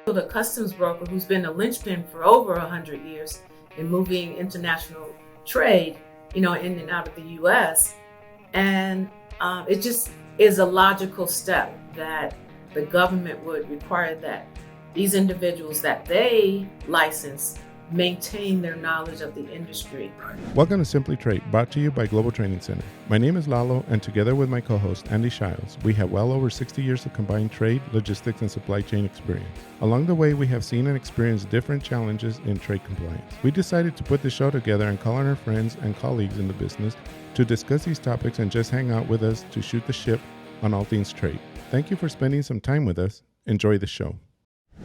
The customs broker who's been a linchpin for over 100 years in moving international trade, in and out of the U.S. And it just is a logical step that the government would require that these individuals that they license maintain their knowledge of the industry. Welcome to Simply Trade, brought to you by Global Training Center. My name is Lalo, and together with my co-host, Andy Shiles, we have well over 60 years of combined trade, logistics, and supply chain experience. Along the way, we have seen and experienced different challenges in trade compliance. We decided to put the show together and call on our friends and colleagues in the business to discuss these topics and just hang out with us to shoot the ship on all things trade. Thank you for spending some time with us. Enjoy the show.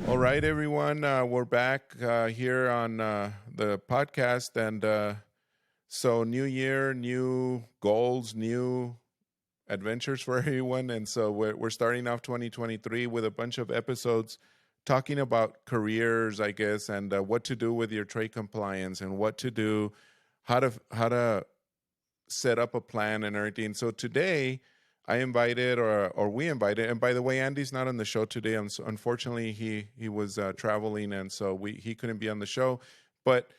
All right, everyone. We're back here on the podcast. And so new year, new goals, new adventures for everyone. And so we're starting off 2023 with a bunch of episodes talking about careers, I guess, and what to do with your trade compliance and what to do, how to set up a plan and everything. So today I invited, or we invited, and by the way, Andy's not on the show today. Unfortunately, he was traveling, and so he couldn't be on the show. But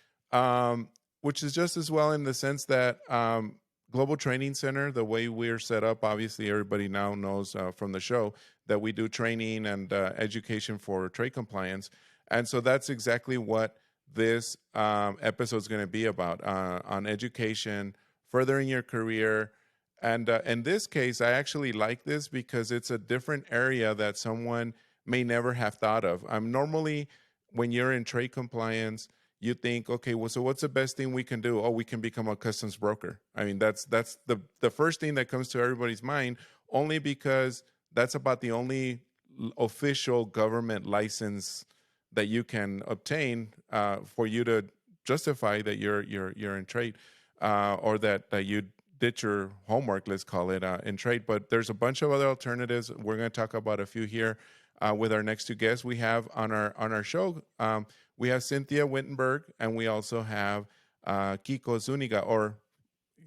which is just as well in the sense that Global Training Center, the way we're set up, obviously everybody now knows from the show that we do training and education for trade compliance, and so that's exactly what this episode is going to be about, on education, furthering your career. And in this case, I actually like this because it's a different area that someone may never have thought of. Normally, when you're in trade compliance, you think, okay, well, so what's the best thing we can do? Oh, we can become a customs broker. I mean, that's the first thing that comes to everybody's mind, only because that's about the only official government license that you can obtain for you to justify that you're in trade, or that you did your homework, let's call it, in trade. But there's a bunch of other alternatives. We're going to talk about a few here with our next two guests. We have on our show, we have Cynthia Whittenberg, and we also have Kiko Zuñiga, or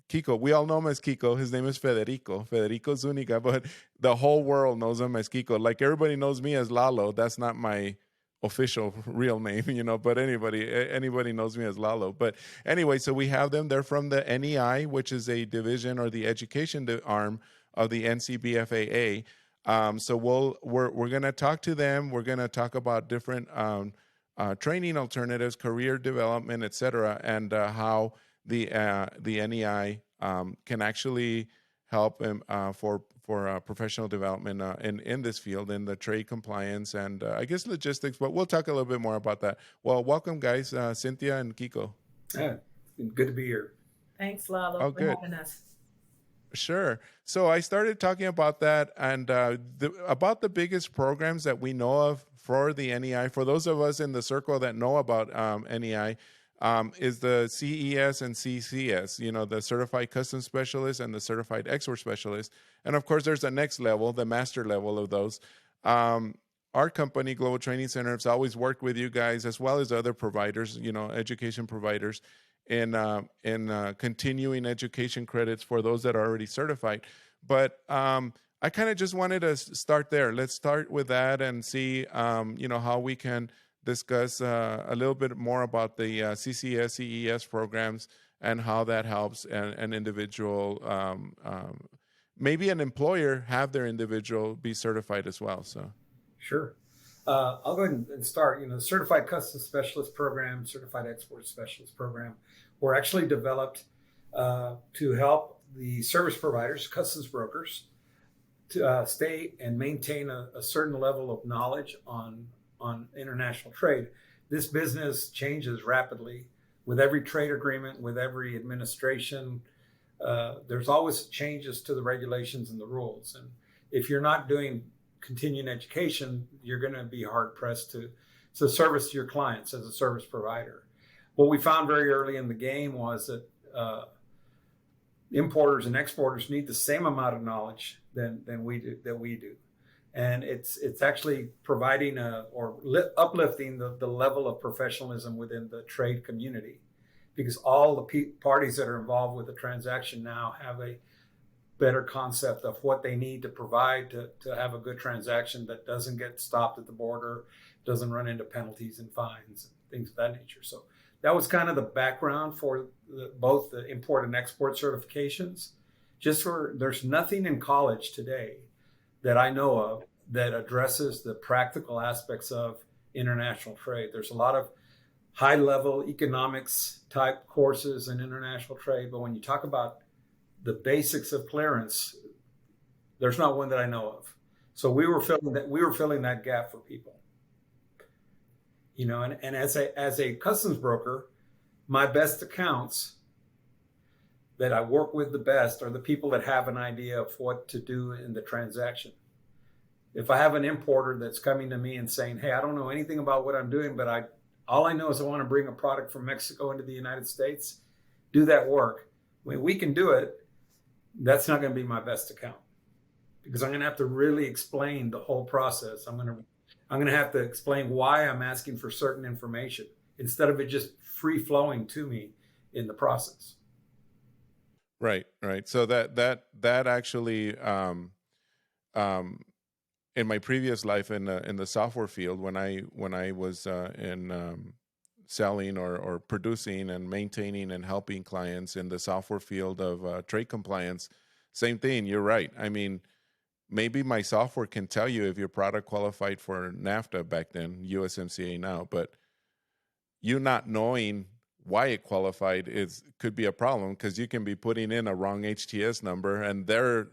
Kiko. We all know him as Kiko. His name is Federico Zuñiga, but the whole world knows him as Kiko. Like everybody knows me as Lalo. That's not my official real name, but anybody knows me as Lalo. But anyway, so we have them. They're from the NEI, which is a division or the education arm of the NCBFAA. So we're going to talk to them. We're going to talk about different training alternatives, career development, etc., and how the NEI can actually help for professional development in this field, in the trade compliance and I guess logistics, but we'll talk a little bit more about that. Well, welcome, guys, Cynthia and Kiko. Good to be here. Thanks, Lalo, for having us. Sure. So I started talking about that and about the biggest programs that we know of for the NEI. For those of us in the circle that know about NEI, is the CES and CCS, the Certified Customs Specialist and the Certified Export Specialist. And of course, there's the next level, the master level of those. Our company, Global Training Center, has always worked with you guys as well as other providers, education providers in continuing education credits for those that are already certified. But I kind of just wanted to start there. Let's start with that and see, how we can discuss a little bit more about the CCS, CES programs and how that helps an individual, maybe an employer, have their individual be certified as well. So, sure. I'll go ahead and start. The Certified Customs Specialist Program, Certified Export Specialist Program were actually developed to help the service providers, customs brokers, to stay and maintain a certain level of knowledge on international trade. This business changes rapidly with every trade agreement, with every administration. There's always changes to the regulations and the rules. And if you're not doing continuing education, you're going to be hard pressed to service your clients as a service provider. What we found very early in the game was that importers and exporters need the same amount of knowledge than we do. And it's actually providing uplifting the level of professionalism within the trade community, because all the parties that are involved with the transaction now have better concept of what they need to provide to have a good transaction that doesn't get stopped at the border, doesn't run into penalties and fines and things of that nature. So that was kind of the background for both the import and export certifications. There's nothing in college today that I know of that addresses the practical aspects of international trade. There's a lot of high level economics type courses in international trade, but when you talk about the basics of clearance, there's not one that I know of. So we were filling that gap for people. And as a customs broker, my best accounts that I work with the best are the people that have an idea of what to do in the transaction. If I have an importer that's coming to me and saying, hey, I don't know anything about what I'm doing, but all I know is I want to bring a product from Mexico into the United States, do that work. When we can do it, that's not going to be my best account, because I'm going to have to really explain the whole process. I'm going to have to explain why I'm asking for certain information instead of it just free flowing to me in the process. Right. So that actually, in my previous life in the software field, when I was in selling or producing and maintaining and helping clients in the software field of trade compliance, same thing. You're right. I mean, maybe my software can tell you if your product qualified for NAFTA back then, USMCA now, but you not knowing why it qualified could be a problem, because you can be putting in a wrong HTS number, and there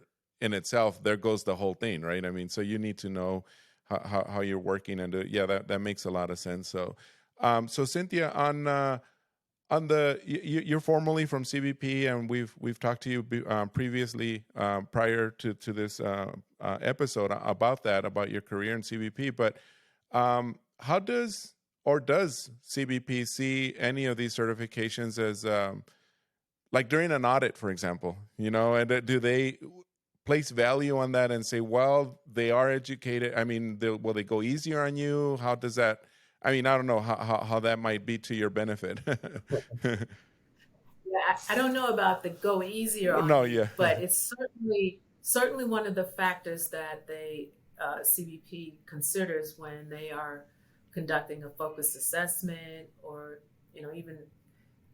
goes the whole thing, right? I mean, so you need to know how you're working, and that makes a lot of sense. So, Cynthia, you're formerly from CBP, and we've talked to you previously prior to this episode about your career in CBP. But how does CBP see any of these certifications as like during an audit, for example? And do they place value on that and say, well, they are educated? I mean, will they go easier on you? How does that? I mean, I don't know how that might be to your benefit. Yeah, I don't know about the go easier on you, yeah. but it's certainly one of the factors that they CBP considers when they are conducting a focused assessment, or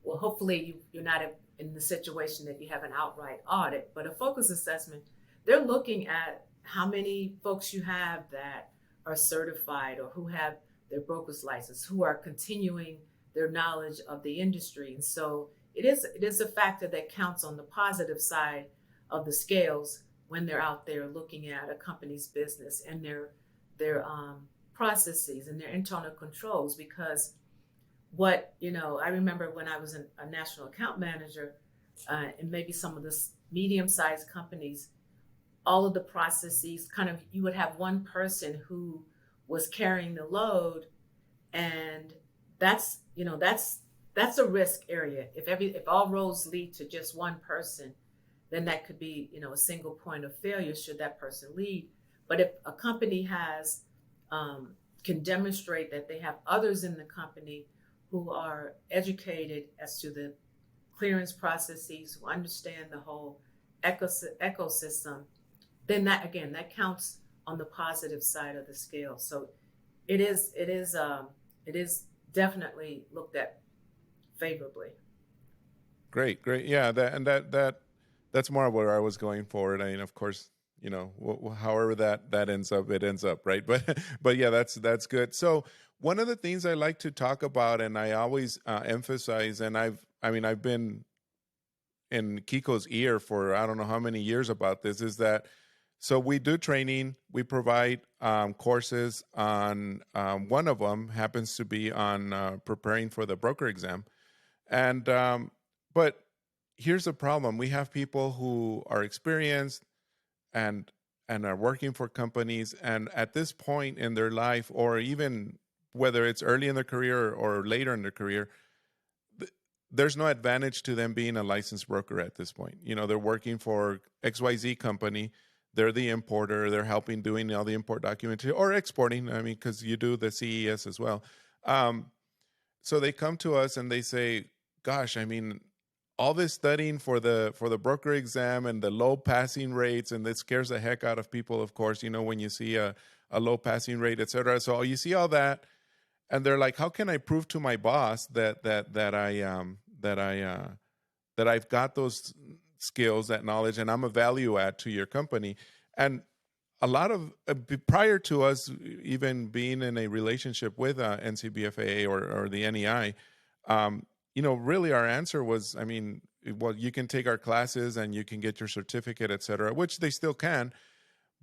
hopefully you're not in the situation that you have an outright audit, but a focused assessment, they're looking at how many folks you have that are certified or who have their broker's license, who are continuing their knowledge of the industry. And so it is a factor that counts on the positive side of the scales when they're out there looking at a company's business and their processes and their internal controls. Because I remember when I was a national account manager, and maybe some of the medium-sized companies, all of the processes you would have one person who was carrying the load, and that's a risk area. If all roads lead to just one person, then that could be a single point of failure should that person lead. But if a company has can demonstrate that they have others in the company who are educated as to the clearance processes, who understand the whole ecosystem, then that counts on the positive side of the scale. So it is definitely looked at favorably. Great. Yeah, that's more of where I was going forward. I mean, of course, however that ends up, it ends up, right? But yeah, that's good. So one of the things I like to talk about, and I always emphasize, and I've been in Kiko's ear for I don't know how many years about this, is that so we do training, we provide courses on one of them happens to be on preparing for the broker exam, and but here's the problem: we have people who are experienced and are working for companies, and at this point in their life, or even whether it's early in their career or later in their career, there's no advantage to them being a licensed broker at this point. They're working for XYZ company. They're the importer. They're helping doing all the import documentation or exporting. I mean, because you do the CES as well. So they come to us and they say, gosh, I mean, all this studying for the broker exam and the low passing rates, and it scares the heck out of people, of course, when you see a low passing rate, et cetera. So you see all that, and they're like, how can I prove to my boss that I've got those skills, that knowledge, and I'm a value add to your company? And a lot of prior to us even being in a relationship with NCBFAA or the NEI, really our answer was, well, you can take our classes and you can get your certificate, et cetera, which they still can.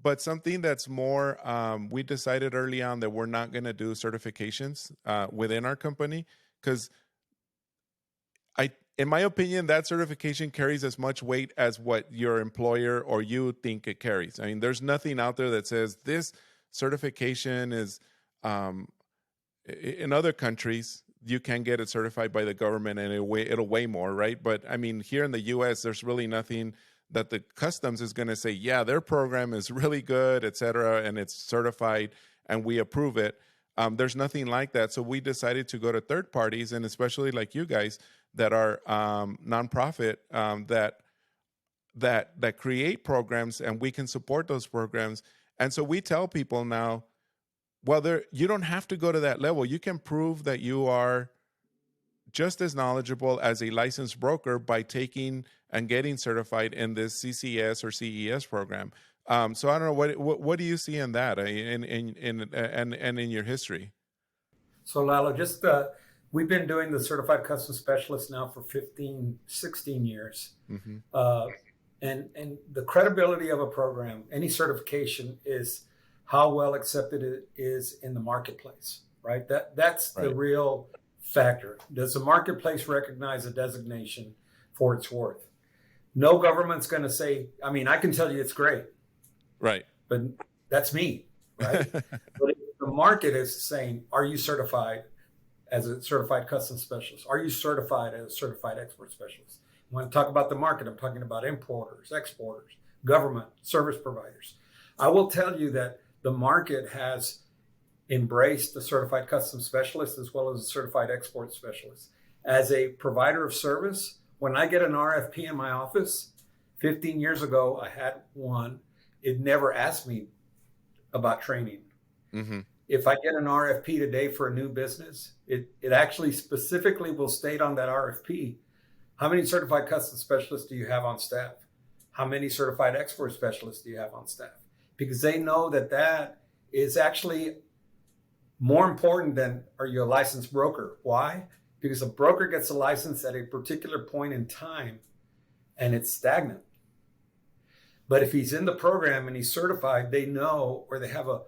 But something that's more, we decided early on that we're not going to do certifications within our company, because in my opinion, that certification carries as much weight as what your employer or you think it carries. There's nothing out there that says this certification is, in other countries, you can get it certified by the government and it'll weigh more, right? But here in the U.S., there's really nothing that the customs is going to say, yeah, their program is really good, et cetera, and it's certified and we approve it. There's nothing like that. So we decided to go to third parties, and especially like you guys that are nonprofit, that create programs, and we can support those programs. And so we tell people now, well, you don't have to go to that level. You can prove that you are just as knowledgeable as a licensed broker by taking and getting certified in this CCS or CES program. So I don't know, what do you see in that and in your history? So Lalo, just we've been doing the Certified Custom Specialist now for 15, 16 years. Mm-hmm. And the credibility of a program, any certification, is how well accepted it is in the marketplace, right? That's the real factor. Does the marketplace recognize a designation for its worth? No government's going to say, I can tell you it's great. Right. But that's me, right? But if the market is saying, are you certified as a certified custom specialist? Are you certified as a certified export specialist? When I talk about the market, I'm talking about importers, exporters, government, service providers. I will tell you that the market has embraced the certified custom specialist as well as the certified export specialist. As a provider of service, when I get an RFP in my office, 15 years ago, I had one. It never asked me about training. Mm-hmm. If I get an RFP today for a new business, it actually specifically will state on that RFP, how many certified custom specialists do you have on staff? How many certified export specialists do you have on staff? Because they know that is actually more important than, are you a licensed broker? Why? Because a broker gets a license at a particular point in time and it's stagnant. But if he's in the program and he's certified, they know, or they have a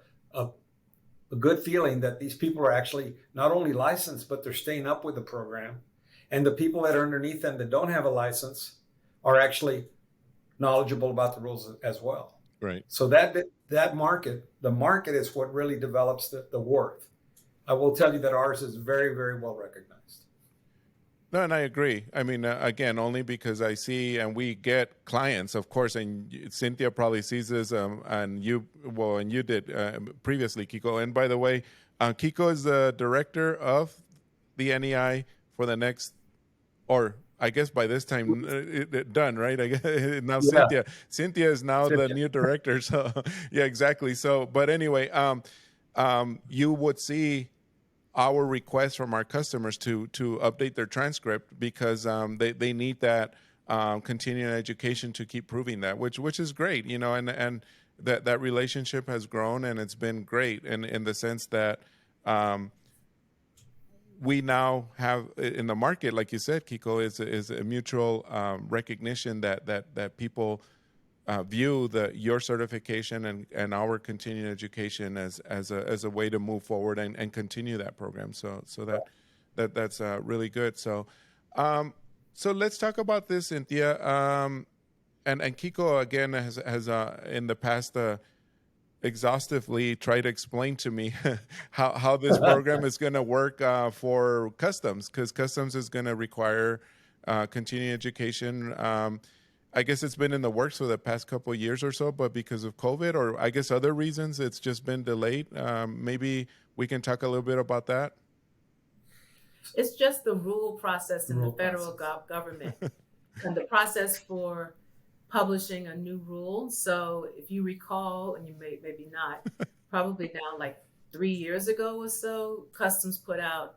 good feeling that these people are actually not only licensed, but they're staying up with the program. And the people that are underneath them that don't have a license are actually knowledgeable about the rules as well. Right. So that market, the market is what really develops the worth. I will tell you that ours is very, very well recognized. No, and I agree. Again, only because I see and we get clients, of course, and Cynthia probably sees this, and you did previously, Kiko. And by the way, Kiko is the director of the NEI for the next, or I guess by this time done, right? I guess now yeah. Cynthia is now the new director. So yeah, exactly. So, but anyway, you would see our request from our customers to update their transcript because they need that continuing education to keep proving that, which is great, and that relationship has grown and it's been great in the sense that we now have in the market, like you said, Kiko, is a mutual recognition that people view your certification and our continuing education as a way to move forward and continue that program. So that's really good. So let's talk about this, Cynthia. And Kiko again has in the past exhaustively tried to explain to me how this program is going to work for customs, because customs is going to require continuing education. I guess it's been in the works for the past couple of years or so, but because of COVID or I guess other reasons, it's just been delayed. Maybe we can talk a little bit about that. It's just the rule process in the federal government. and the process for publishing a new rule. So if you recall, and you maybe not, probably now like 3 years ago or so, Customs put out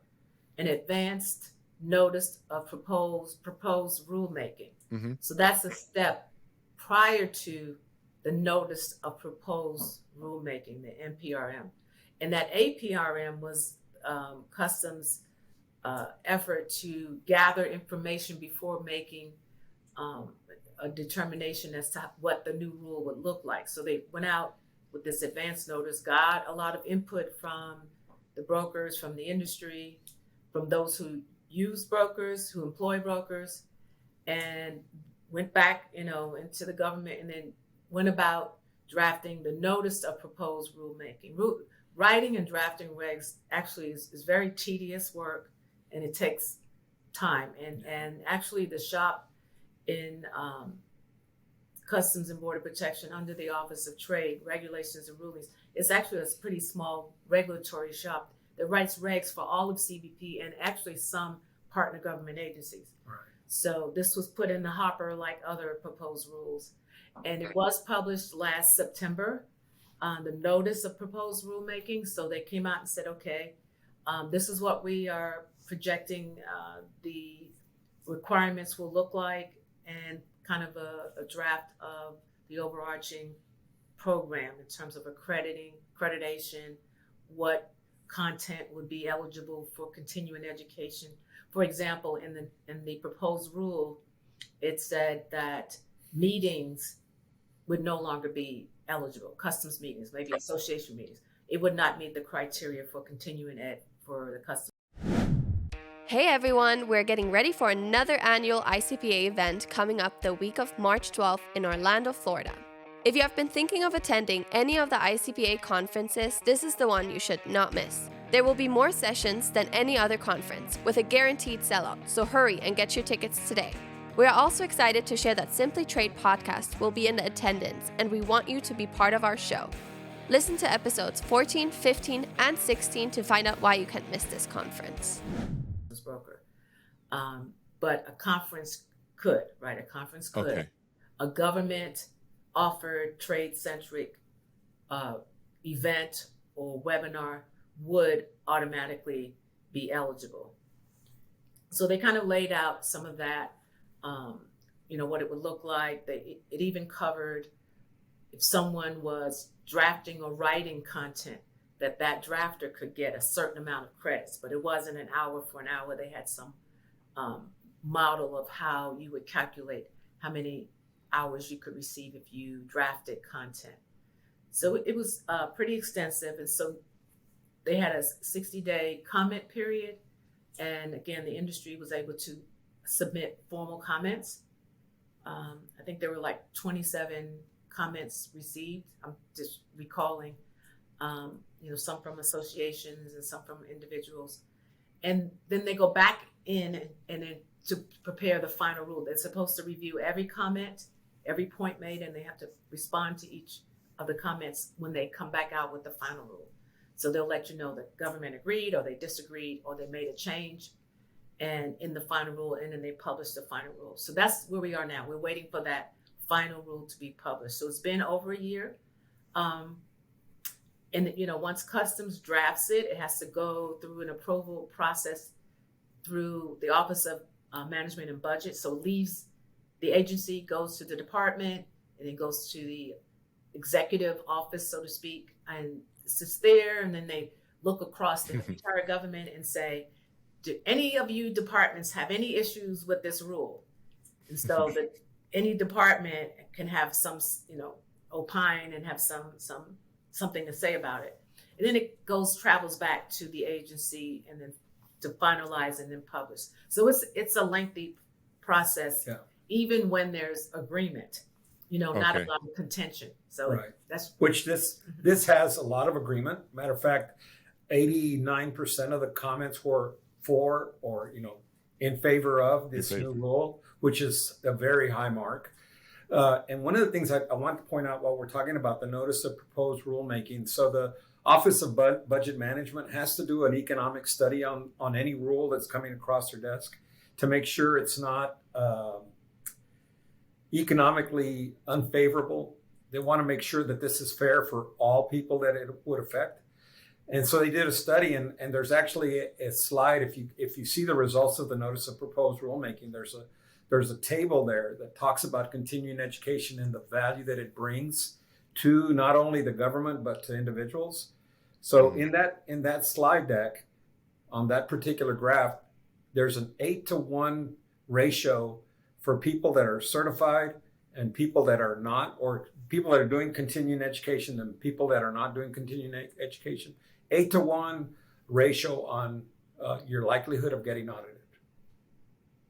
an advanced notice of proposed rulemaking. Mm-hmm. So that's a step prior to the notice of proposed rulemaking, the NPRM. And that APRM was Customs' effort to gather information before making a determination as to what the new rule would look like. So they went out with this advance notice, got a lot of input from the brokers, from the industry, from those who use brokers, who employ brokers, and went back, into the government, and then went about drafting the notice of proposed rulemaking. Writing and drafting regs actually is very tedious work, and it takes time. And actually the shop in Customs and Border Protection under the Office of Trade, Regulations and Rulings, it's actually a pretty small regulatory shop that writes regs for all of CBP and actually some partner government agencies. Right. So this was put in the hopper like other proposed rules. And it was published last September, the notice of proposed rulemaking. So they came out and said, okay, this is what we are projecting the requirements will look like, and kind of a draft of the overarching program in terms of accreditation, what content would be eligible for continuing education. For example, in the proposed rule, it said that meetings would no longer be eligible, customs meetings, maybe association meetings. It would not meet the criteria for continuing ed for the customs. Hey everyone, we're getting ready for another annual ICPA event coming up the week of March 12th in Orlando, Florida. If you have been thinking of attending any of the ICPA conferences, this is the one you should not miss. There will be more sessions than any other conference, with a guaranteed sellout, so hurry and get your tickets today. We are also excited to share that Simply Trade podcast will be in attendance, and we want you to be part of our show. Listen to episodes 14, 15, and 16 to find out why you can't miss this conference. Broker. But a conference could, right? A conference could. Okay. A government offered trade-centric event or webinar would automatically be eligible. So they kind of laid out some of that, what it would look like. It even covered if someone was drafting or writing content, that drafter could get a certain amount of credits, but it wasn't an hour for an hour. They had some model of how you would calculate how many hours you could receive if you drafted content. So it was pretty extensive. And so they had a 60-day comment period. And again, the industry was able to submit formal comments. I think there were like 27 comments received. I'm just recalling. Some from associations and some from individuals. And then they go back in and then to prepare the final rule. They're supposed to review every comment, every point made, and they have to respond to each of the comments when they come back out with the final rule. So they'll let you know that government agreed or they disagreed or they made a change and in the final rule, and then they publish the final rule. So that's where we are now. We're waiting for that final rule to be published. So it's been over a year. And once Customs drafts it, it has to go through an approval process through the Office of Management and Budget. So leaves the agency, goes to the department, and then goes to the executive office, so to speak, and sits there. And then they look across the entire government and say, do any of you departments have any issues with this rule? And so that any department can have some, opine and have something to say about it. And then it travels back to the agency and then to finalize and then publish. So it's a lengthy process, even when there's agreement, not a lot of contention. So right. That's which this has a lot of agreement. Matter of fact, 89% of the comments were for or in favor of this new rule, which is a very high mark. And one of the things I want to point out while we're talking about the notice of proposed rulemaking, so the Office of Budget Management has to do an economic study on any rule that's coming across their desk to make sure it's not economically unfavorable. They want to make sure that this is fair for all people that it would affect. And so they did a study, and there's actually a slide. If you see the results of the notice of proposed rulemaking, there's a table there that talks about continuing education and the value that it brings to not only the government but to individuals. So in that slide deck, on that particular graph, there's an 8-to-1 ratio for people that are certified and people that are not, or people that are doing continuing education and people that are not doing continuing education. 8-to-1 ratio on your likelihood of getting audited.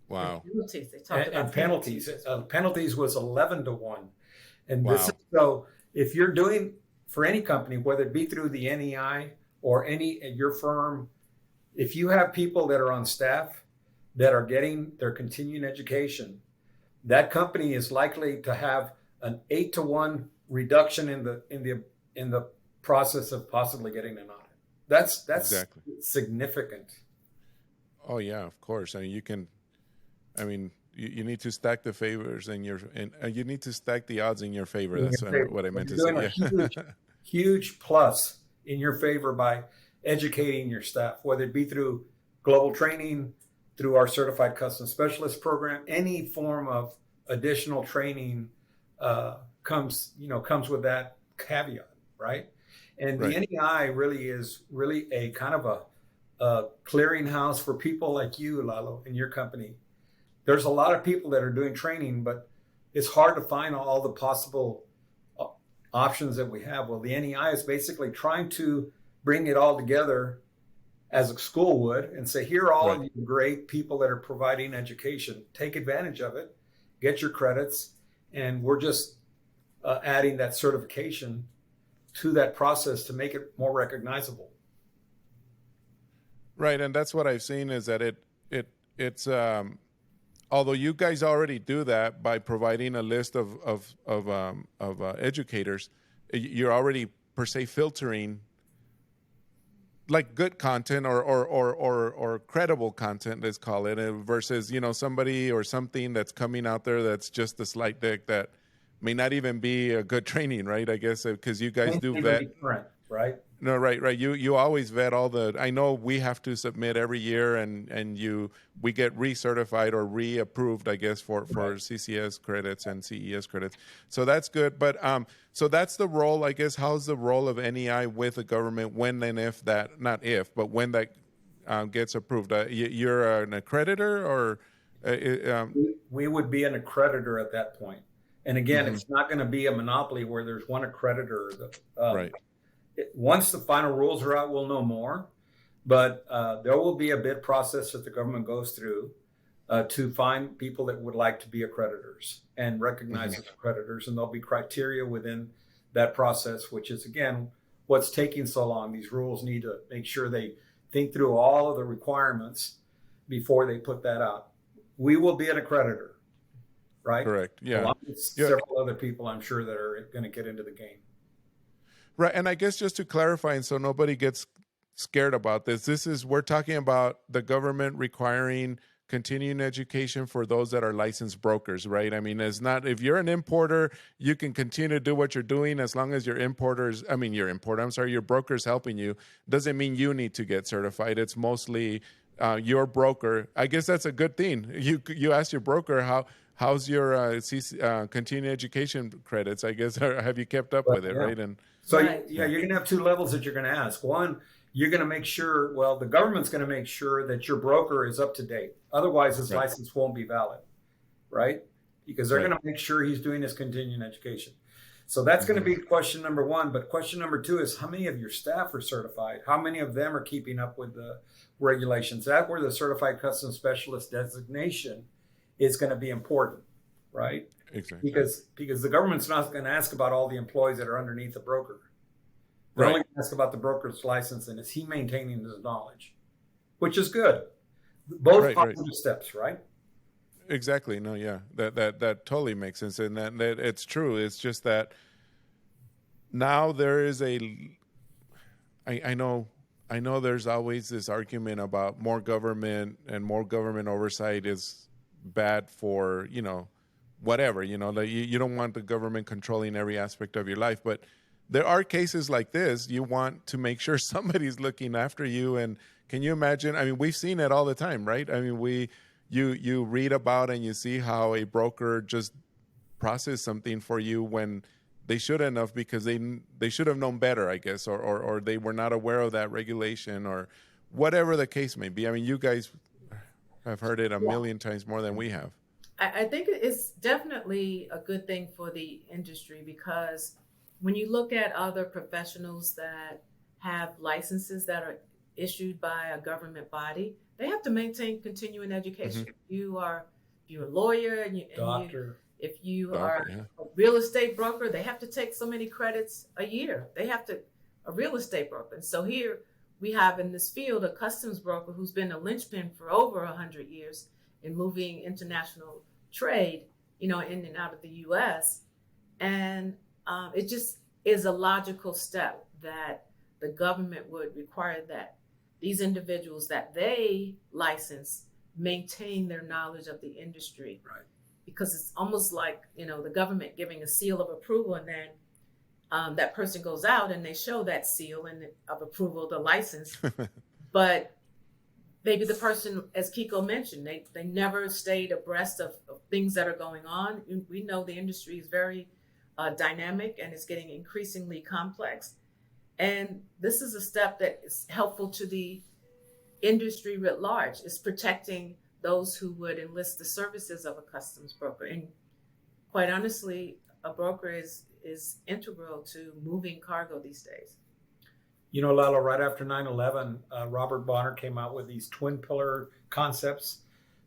Wow. Penalties. They talked about penalties. Penalties was 11-to-1. And Wow. this is, so if you're doing, for any company, whether it be through the NEI or your firm, if you have people that are on staff that are getting their continuing education, that company is likely to have an 8-to-1 reduction in the process of possibly getting an audit. That's Exactly. significant. Oh yeah, of course. I mean, you need to stack the favors you need to stack the odds in your favor. That's what I meant to say. Yeah. Huge plus in your favor by educating your staff, whether it be through global training, through our certified custom specialist program. Any form of additional training comes with that caveat, right? And the NEI really is a kind of a clearinghouse for people like you, Lalo, in your company. There's a lot of people that are doing training, but it's hard to find all the possible options that we have. Well, the NEI is basically trying to bring it all together as a school would and say, here are all of you great people that are providing education. Take advantage of it, get your credits, and we're just adding that certification to that process to make it more recognizable. Right, and that's what I've seen is that it's although you guys already do that by providing a list of educators, you're already per se filtering like good content or credible content, let's call it, versus somebody or something that's coming out there that's just a slide deck that may not even be a good training, right? I guess because you guys do vet, right? No, right. You always vet all the. I know we have to submit every year, and we get recertified or reapproved, I guess, for CCS credits and CES credits. So that's good. But so that's the role, I guess. How's the role of NEI with the government when and if that, not if, but when that gets approved? You're an accreditor, or we would be an accreditor at that point. And again, it's not going to be a monopoly where there's one accreditor. Right. Once the final rules are out, we'll know more. But there will be a bid process that the government goes through to find people that would like to be accreditors and recognize as accreditors. And there'll be criteria within that process, which is, again, what's taking so long. These rules need to make sure they think through all of the requirements before they put that out. We will be an accreditor, right? Correct. Yeah. Along with several other people, I'm sure, that are going to get into the game. Right, and I guess just to clarify, and so nobody gets scared about this, we're talking about the government requiring continuing education for those that are licensed brokers, right? I mean, it's not, if you're an importer, you can continue to do what you're doing as long as your broker's helping you. Doesn't mean you need to get certified. It's mostly your broker. I guess that's a good thing. You ask your broker, how's your continuing education credits? I guess, have you kept up with it, right? And so, you're going to have two levels that you're going to ask. One, you're going to make sure, the government's going to make sure that your broker is up to date. Otherwise, his license won't be valid, right? Because they're going to make sure he's doing his continuing education. So that's going to be question number one. But question number two is, how many of your staff are certified? How many of them are keeping up with the regulations? That's where the Certified Custom Specialist designation is going to be important, right? Exactly. Because the government's not going to ask about all the employees that are underneath the broker. They're only going to ask about the broker's license and is he maintaining his knowledge, which is good. Both positive steps, right? Exactly. No, yeah, that totally makes sense, and that it's true. It's just that now there is I know there's always this argument about more government and more government oversight is bad for whatever, like you don't want the government controlling every aspect of your life. But there are cases like this. You want to make sure somebody's looking after you. And can you imagine? I mean, we've seen it all the time, right? I mean, you read about and you see how a broker just processed something for you when they shouldn't have, because they should have known better, I guess, or they were not aware of that regulation, or whatever the case may be. I mean, you guys have heard it a million times more than we have. I think it's definitely a good thing for the industry, because when you look at other professionals that have licenses that are issued by a government body, they have to maintain continuing education. If you're a lawyer and Doctor. if you are a real estate broker, they have to take so many credits a year. A real estate broker. And so here we have in this field a customs broker who's been a linchpin for over 100 years in moving international trade, in and out of the U.S. And it just is a logical step that the government would require that these individuals that they license maintain their knowledge of the industry. Right. Because it's almost like, the government giving a seal of approval, and then that person goes out and they show that seal of approval, the license. But maybe the person, as Kiko mentioned, they never stayed abreast of things that are going on. We know the industry is very dynamic and it's getting increasingly complex. And this is a step that is helpful to the industry writ large. It's protecting those who would enlist the services of a customs broker. And quite honestly, a broker is integral to moving cargo these days. Lalo, right after 9/11, Robert Bonner came out with these twin pillar concepts: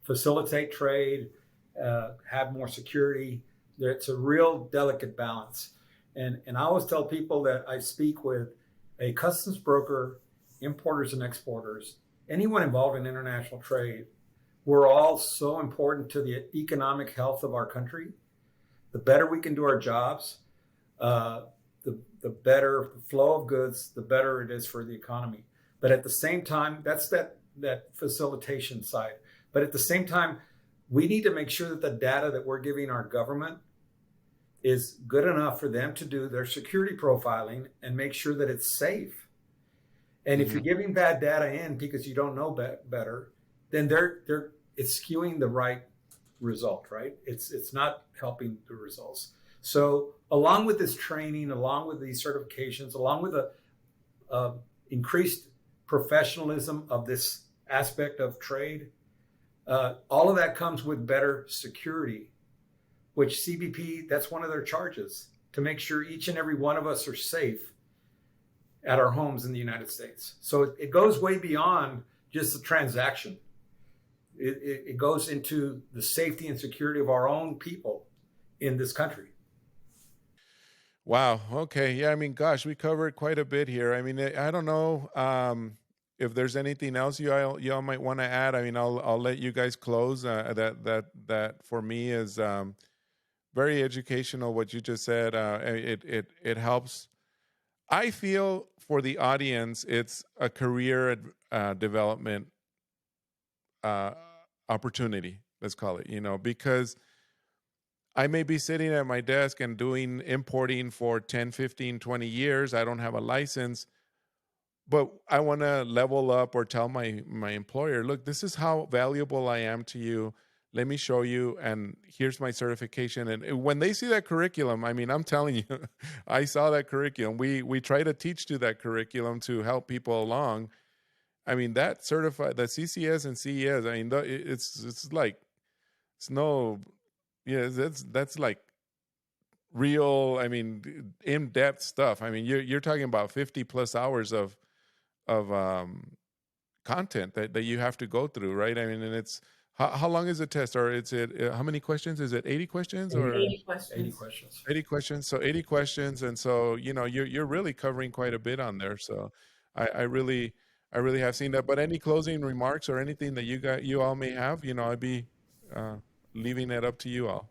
facilitate trade, have more security. It's a real delicate balance. And I always tell people that I speak with a customs broker, importers and exporters, anyone involved in international trade. We're all so important to the economic health of our country. The better we can do our jobs, the better the flow of goods, the better it is for the economy. But at the same time, that's that facilitation side. But at the same time, we need to make sure that the data that we're giving our government is good enough for them to do their security profiling and make sure that it's safe. And if you're giving bad data in because you don't know better, then it's skewing the right result, right? It's not helping the results. So along with this training, along with these certifications, along with the increased professionalism of this aspect of trade, all of that comes with better security, which CBP, that's one of their charges, to make sure each and every one of us are safe at our homes in the United States. So it goes way beyond just the transaction. It goes into the safety and security of our own people in this country. Wow. Okay. Yeah. I mean, gosh, we covered quite a bit here. I mean, I don't know if there's anything else y'all might want to add. I mean, I'll let you guys close. That for me is very educational. What you just said. It helps. I feel for the audience, it's a career development opportunity, let's call it, because I may be sitting at my desk and doing importing for 10, 15, 20 years. I don't have a license, but I want to level up or tell my employer, look, this is how valuable I am to you. Let me show you, and here's my certification. And when they see that curriculum, I mean, I'm telling you, I saw that curriculum. We try to teach to that curriculum to help people along. I mean, that certified, the CCS and CES, I mean, it's like, it's no, yeah, that's like real, I mean, in-depth stuff. I mean, you're talking about 50 plus hours of content that you have to go through, right? I mean, and it's, how long is the test, or how many questions? Is it 80 questions or 80 questions? 80 questions. 80 questions. So 80 questions. And so, you're really covering quite a bit on there. So I really have seen that. But any closing remarks or anything that you all may have, I'd be leaving it up to you all.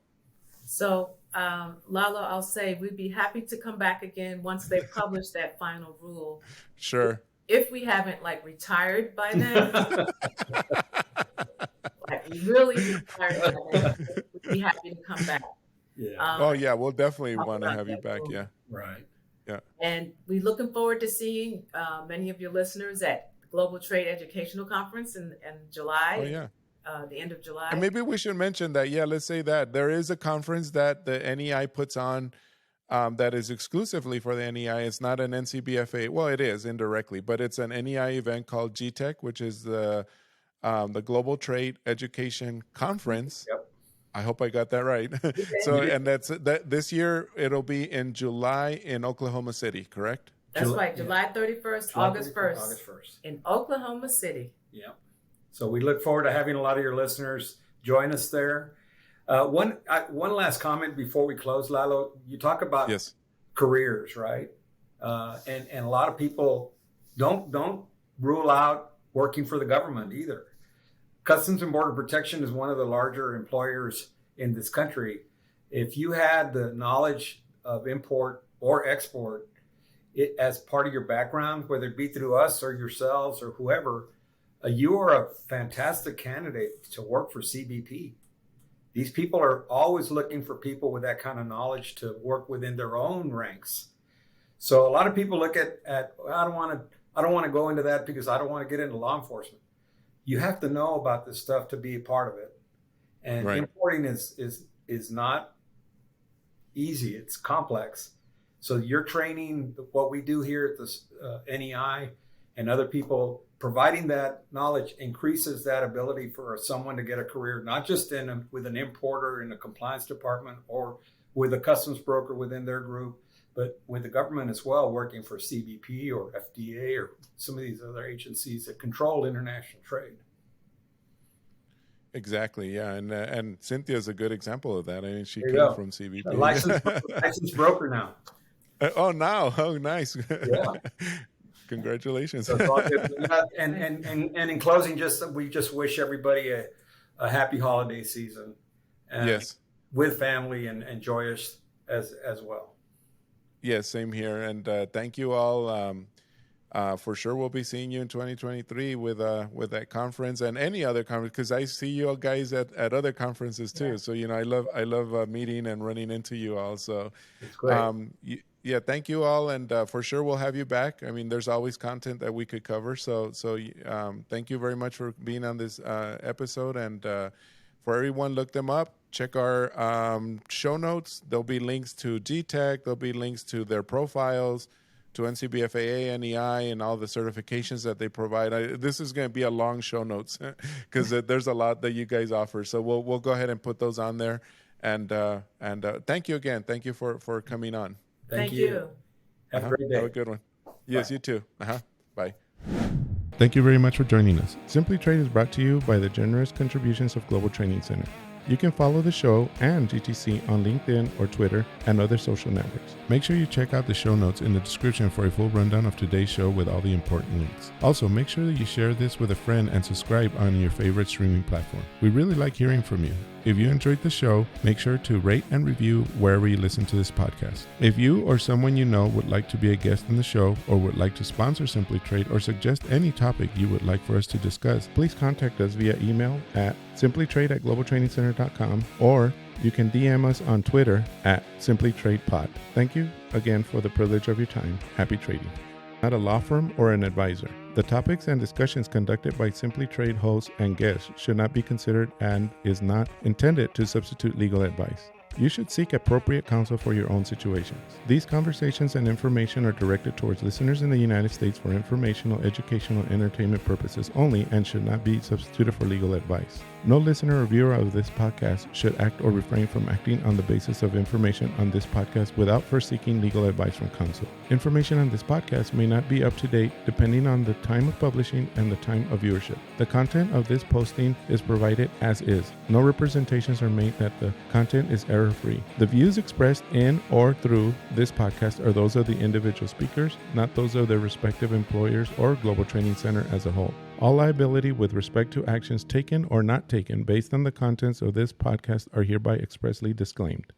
So, Lalo, I'll say we'd be happy to come back again once they publish that final rule. Sure. If we haven't retired by then, really retired by then. be happy to come back. Yeah. Oh yeah, we'll definitely talk want to about have you that back. program. Yeah. Right. Yeah. And we're looking forward to seeing many of your listeners at the Global Trade Educational Conference in July. Oh yeah. The end of July. And maybe we should mention that. Yeah, let's say that there is a conference that the NEI puts on that is exclusively for the NEI. It's not an NCBFAA. Well, it is indirectly, but it's an NEI event called GTEC, which is the Global Trade Education Conference. Yep. I hope I got that right. So, and that's that this year. It'll be in July in Oklahoma City, correct? That's right. July 31st, August 1st. August 1st. In Oklahoma City. Yeah. So we look forward to having a lot of your listeners join us there. One last comment before we close, Lalo. You talk about careers, right? And a lot of people don't rule out working for the government either. Customs and Border Protection is one of the larger employers in this country. If you had the knowledge of import or export as part of your background, whether it be through us or yourselves or whoever, you are a fantastic candidate to work for CBP. These people are always looking for people with that kind of knowledge to work within their own ranks. So a lot of people look at I don't want to go into that because I don't want to get into law enforcement. You have to know about this stuff to be a part of it. And importing is not easy. It's complex. So your training, what we do here at the NEI and other people, providing that knowledge increases that ability for someone to get a career, not just with an importer in a compliance department or with a customs broker within their group, but with the government as well, working for CBP or FDA or some of these other agencies that control international trade. Exactly, yeah, and Cynthia is a good example of that. I mean, she came from CBP. Licensed broker now. Oh, nice. Yeah. Congratulations. So and in closing, we just wish everybody a happy holiday season. Yes. With family and joyous as well. Yes, same here. And thank you all. For sure, we'll be seeing you in 2023 with that conference and any other conference, because I see you all guys at other conferences too. Yeah. So I love meeting and running into you all. So it's great. Yeah, thank you all, and for sure we'll have you back. I mean, there's always content that we could cover. So thank you very much for being on this episode, and for everyone, look them up. Check our show notes. There'll be links to GTEC. There'll be links to their profiles, to NCBFAA, NEI, and all the certifications that they provide. This is going to be a long show notes because there's a lot that you guys offer. So we'll go ahead and put those on there. And thank you again. Thank you for coming on. Thank you. Have a great day. Have a good one. Yes, you too. Bye. Thank you very much for joining us. Simply Trade is brought to you by the generous contributions of Global Training Center. You can follow the show and GTC on LinkedIn or Twitter and other social networks. Make sure you check out the show notes in the description for a full rundown of today's show with all the important links. Also, make sure that you share this with a friend and subscribe on your favorite streaming platform. We really like hearing from you. If you enjoyed the show, make sure to rate and review wherever you listen to this podcast. If you or someone you know would like to be a guest on the show or would like to sponsor Simply Trade or suggest any topic you would like for us to discuss, please contact us via email at simplytrade@globaltrainingcenter.com, or you can DM us on Twitter at simplytradepod. Thank you again for the privilege of your time. Happy trading. Not a law firm or an advisor. The topics and discussions conducted by Simply Trade hosts and guests should not be considered and is not intended to substitute legal advice. You should seek appropriate counsel for your own situations. These conversations and information are directed towards listeners in the United States for informational, educational, and entertainment purposes only and should not be substituted for legal advice. No listener or viewer of this podcast should act or refrain from acting on the basis of information on this podcast without first seeking legal advice from counsel. Information on this podcast may not be up to date depending on the time of publishing and the time of viewership. The content of this posting is provided as is. No representations are made that the content is error-free. The views expressed in or through this podcast are those of the individual speakers, not those of their respective employers or Global Training Center as a whole. All liability with respect to actions taken or not taken based on the contents of this podcast are hereby expressly disclaimed.